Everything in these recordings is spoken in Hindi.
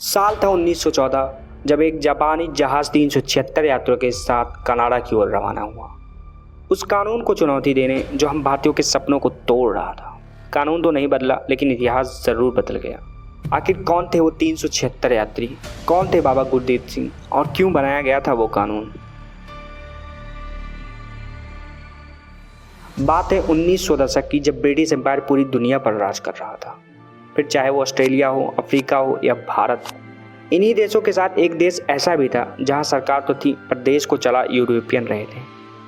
साल था 1914 जब एक जापानी जहाज 376 यात्रियों के साथ कनाडा की ओर रवाना हुआ। उस कानून को चुनौती देने जो हम भारतीयों के सपनों को तोड़ रहा था। कानून तो नहीं बदला, लेकिन इतिहास जरूर बदल गया। आखिर कौन थे वो 376 यात्री, कौन थे बाबा गुरदीप सिंह और क्यों बनाया गया था वो कानून? बात है 1900 दशक की, जब ब्रिटिश एम्पायर पूरी दुनिया पर राज कर रहा था। फिर चाहे वो ऑस्ट्रेलिया हो, अफ्रीका हो या भारत हो। इन्हीं देशों के साथ एक देश ऐसा भी था जहां सरकार तो थी पर देश को चला यूरोपियन रहे थे,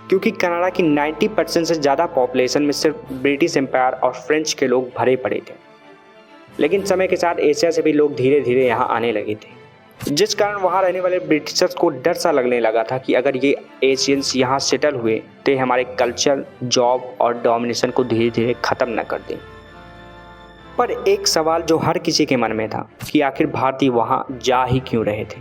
क्योंकि कनाडा की 90% से ज़्यादा पॉपुलेशन में सिर्फ ब्रिटिश एम्पायर और फ्रेंच के लोग भरे पड़े थे। लेकिन समय के साथ एशिया से भी लोग धीरे धीरे यहाँ आने लगे थे, जिस कारण वहाँ रहने वाले ब्रिटिशर्स को डर सा लगने लगा था कि अगर ये एशियंस यहाँ सेटल हुए तो ये हमारे कल्चर, जॉब और डोमिनेशन को धीरे धीरे ख़त्म न कर दें। पर एक सवाल जो हर किसी के मन में था कि आखिर भारतीय वहाँ जा ही क्यों रहे थे।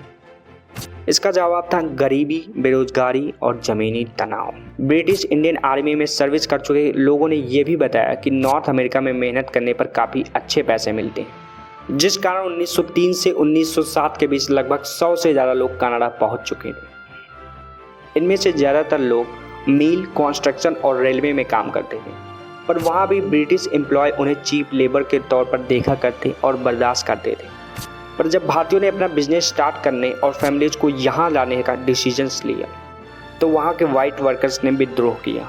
इसका जवाब था गरीबी, बेरोजगारी और ज़मीनी तनाव। ब्रिटिश इंडियन आर्मी में सर्विस कर चुके लोगों ने यह भी बताया कि नॉर्थ अमेरिका में मेहनत करने पर काफ़ी अच्छे पैसे मिलते हैं, जिस कारण 1903 से 1907 के बीच लगभग 100 से ज़्यादा लोग कनाडा पहुँच चुके थे। इनमें से ज़्यादातर लोग मील, कंस्ट्रक्शन और रेलवे में काम करते थे, पर वहाँ भी ब्रिटिश एम्प्लॉय उन्हें चीप लेबर के तौर पर देखा करते और बर्दाश्त करते थे। पर जब भारतीयों ने अपना बिजनेस स्टार्ट करने और फैमिलीज को यहाँ लाने का डिसीजंस लिया तो वहाँ के वाइट वर्कर्स ने विद्रोह किया,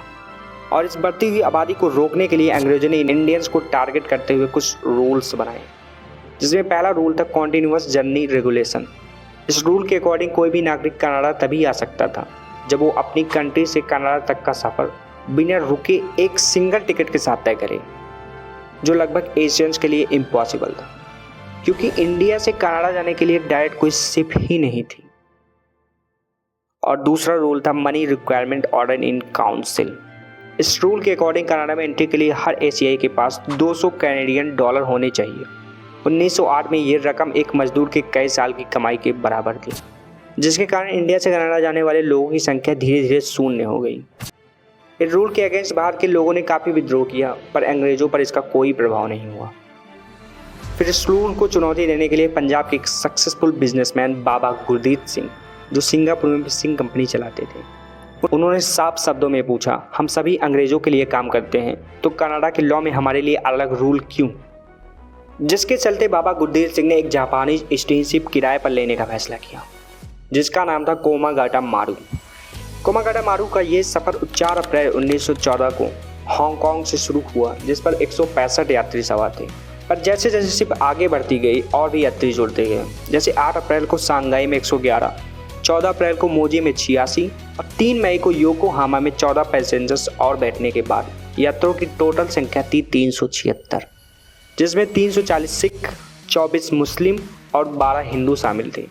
और इस बढ़ती हुई आबादी को रोकने के लिए अंग्रेजों ने इंडियंस को टारगेट करते हुए कुछ रूल्स बनाए, जिसमें पहला रूल था कॉन्टिन्यूअस जर्नी रेगुलेशन। इस रूल के अकॉर्डिंग कोई भी नागरिक कनाडा तभी आ सकता था जब वो अपनी कंट्री से कनाडा तक का सफ़र बिना रुके एक सिंगल टिकट के साथ तय करे, जो लगभग एशियंस के लिए इम्पॉसिबल था, क्योंकि इंडिया से कनाडा जाने के लिए डायरेक्ट कोई शिप ही नहीं थी। और दूसरा रूल था money requirement order in council. इस रूल के अकॉर्डिंग कनाडा में एंट्री के लिए हर एशियाई के पास 200 कैनेडियन डॉलर होने चाहिए। 1908 में ये रकम एक मजदूर के कई साल की कमाई के बराबर थी, जिसके कारण इंडिया से कनाडा जाने वाले लोगों की संख्या धीरे धीरे शून्य हो गई। इस रूल के अगेंस्ट बाहर के लोगों ने काफ़ी विद्रोह किया, पर अंग्रेजों पर इसका कोई प्रभाव नहीं हुआ। फिर इस रूल को चुनौती देने के लिए पंजाब के एक सक्सेसफुल बिजनेसमैन बाबा गुरदीप सिंह, जो सिंगापुर में सिंह कंपनी चलाते थे, उन्होंने साफ शब्दों में पूछा, हम सभी अंग्रेजों के लिए काम करते हैं तो कनाडा के लॉ में हमारे लिए अलग रूल क्यों? जिसके चलते बाबा गुरदीप सिंह ने एक जापानी स्टीमशिप किराए पर लेने का फैसला किया, जिसका नाम था कोमागाटा मारू। कोमागाटा मारू का ये सफ़र 4 अप्रैल 1914 को हांगकांग से शुरू हुआ, जिस पर 165 यात्री सवार थे। पर जैसे जैसे शिप आगे बढ़ती गई और भी यात्री जुड़ते गए। जैसे 8 अप्रैल को सांघाई में 111, 14 अप्रैल को मोजी में 86 और 3 मई को योकोहामा में 14 पैसेंजर्स और बैठने के बाद यात्रियों की टोटल संख्या थी 376, जिसमें 340 सिख, 24 मुस्लिम और 12 हिंदू शामिल थे।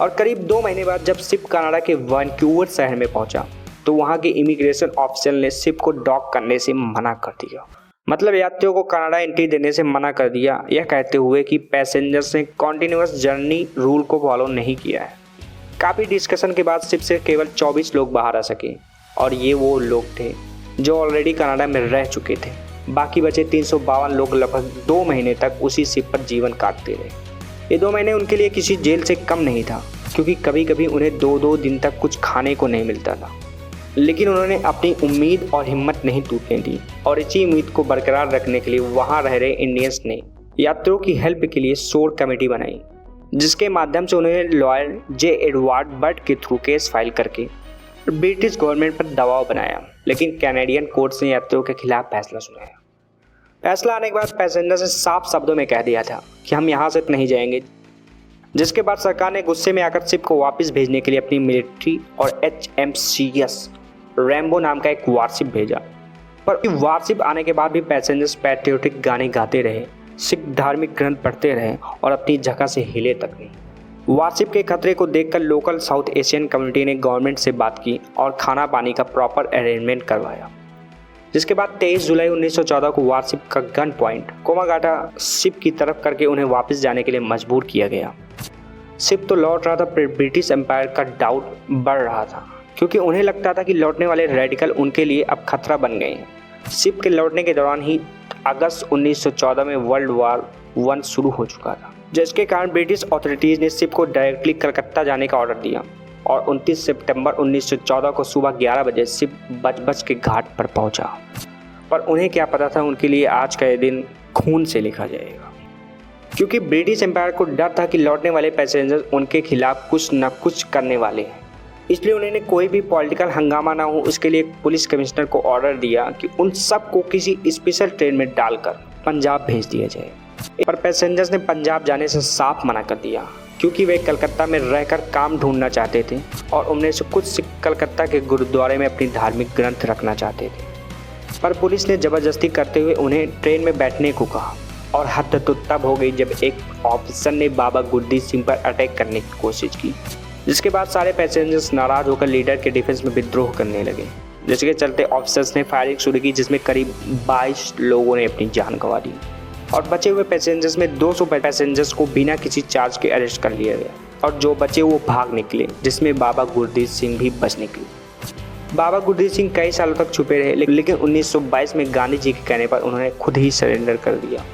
और करीब 2 महीने बाद जब शिप कनाडा के वैंकूवर शहर में पहुंचा तो वहां के इमिग्रेशन ऑफिसर ने शिप को डॉक करने से मना कर दिया। मतलब यात्रियों को कनाडा एंट्री देने से मना कर दिया, यह कहते हुए कि पैसेंजर्स ने कॉन्टिन्यूअस जर्नी रूल को फॉलो नहीं किया है। काफ़ी डिस्कशन के बाद शिप से केवल 24 लोग बाहर आ सके, और ये वो लोग थे जो ऑलरेडी कनाडा में रह चुके थे। बाकी बचे 352 लोग लगभग 2 महीने तक उसी शिप पर जीवन काटते रहे। ये 2 महीने उनके लिए किसी जेल से कम नहीं था, क्योंकि कभी कभी उन्हें 2-2 दिन तक कुछ खाने को नहीं मिलता था। लेकिन उन्होंने अपनी उम्मीद और हिम्मत नहीं टूटने दी, और इसी उम्मीद को बरकरार रखने के लिए वहाँ रह रहे इंडियंस ने यात्रियों की हेल्प के लिए शोर कमेटी बनाई, जिसके माध्यम से उन्होंने लॉयर जे एडवर्ड बर्ट के थ्रू केस फाइल करके ब्रिटिश गवर्नमेंट पर दबाव बनाया। लेकिन कैनेडियन कोर्ट्स ने यात्रियों के खिलाफ फैसला सुनाया। फैसला आने के बाद पैसेंजर ने साफ शब्दों में कह दिया था कि हम यहाँ से नहीं जाएंगे, जिसके बाद सरकार ने गुस्से में आकर शिप को वापस भेजने के लिए अपनी मिलिट्री और HMCS रैम्बो नाम का एक वारशिप भेजा। पर वारशिप आने के बाद भी पैसेंजर्स पैट्रियोटिक गाने गाते रहे, सिख धार्मिक ग्रंथ पढ़ते रहे और अपनी जगह से हिले तक नहीं। वारशिप के खतरे को देखकर लोकल साउथ एशियन कम्युनिटी ने गवर्नमेंट से बात की और खाना पानी का प्रॉपर अरेंजमेंट करवाया, जिसके बाद 23 जुलाई 1914 को वारशिप का गन पॉइंट कोमागाटा शिप की तरफ करके उन्हें वापस जाने के लिए मजबूर किया गया। शिप तो लौट रहा था, पर ब्रिटिश एम्पायर का डाउट बढ़ रहा था, क्योंकि उन्हें लगता था कि लौटने वाले रेडिकल उनके लिए अब खतरा बन गए हैं। शिप के लौटने के दौरान ही अगस्त 1914 में वर्ल्ड वॉर 1 शुरू हो चुका था। जिसके कारण ब्रिटिश अथॉरिटीज़ ने शिप को डायरेक्टली कलकत्ता जाने का ऑर्डर दिया और 29 सितंबर 1914 को सुबह 11 बजे शिप बच के घाट पर पहुंचा। पर उन्हें क्या पता था, उनके लिए आज का ये दिन खून से लिखा जाएगा, क्योंकि ब्रिटिश एम्पायर को डर था कि लौटने वाले पैसेंजर्स उनके खिलाफ कुछ न कुछ करने वाले हैं। इसलिए उन्होंने कोई भी पॉलिटिकल हंगामा ना हो उसके लिए पुलिस कमिश्नर को ऑर्डर दिया कि उन सब को किसी स्पेशल ट्रेन में डालकर पंजाब भेज दिया जाए। पर पैसेंजर्स ने पंजाब जाने से साफ मना कर दिया, क्योंकि वे कलकत्ता में रहकर काम ढूंढना चाहते थे और उनमें से कुछ सिख कलकत्ता के गुरुद्वारे में अपनी धार्मिक ग्रंथ रखना चाहते थे। पर पुलिस ने ज़बरदस्ती करते हुए उन्हें ट्रेन में बैठने को कहा और हद तो तब हो गई जब एक ऑफिसर ने बाबा गुरदीप सिंह पर अटैक करने की कोशिश की, जिसके बाद सारे पैसेंजर्स नाराज़ होकर लीडर के डिफेंस में विद्रोह करने लगे, जिसके चलते ऑफिसर्स ने फायरिंग शुरू की, जिसमें करीब 22 लोगों ने अपनी जान गंवा दी और बचे हुए पैसेंजर्स में 200 पैसेंजर्स को बिना किसी चार्ज के अरेस्ट कर लिया गया और जो बचे वो भाग निकले, जिसमें बाबा गुरदीप सिंह भी बच निकले। बाबा गुरदीप सिंह कई सालों तक छुपे रहे, लेकिन 1922 में गांधी जी के कहने पर उन्होंने खुद ही सरेंडर कर दिया।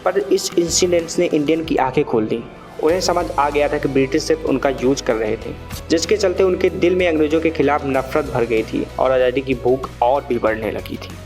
पर इस इंसिडेंट ने इंडियन की आंखें खोल दी। उन्हें समझ आ गया था कि ब्रिटिश सिर्फ उनका यूज कर रहे थे, जिसके चलते उनके दिल में अंग्रेजों के खिलाफ नफरत भर गई थी और आज़ादी की भूख और भी बढ़ने लगी थी।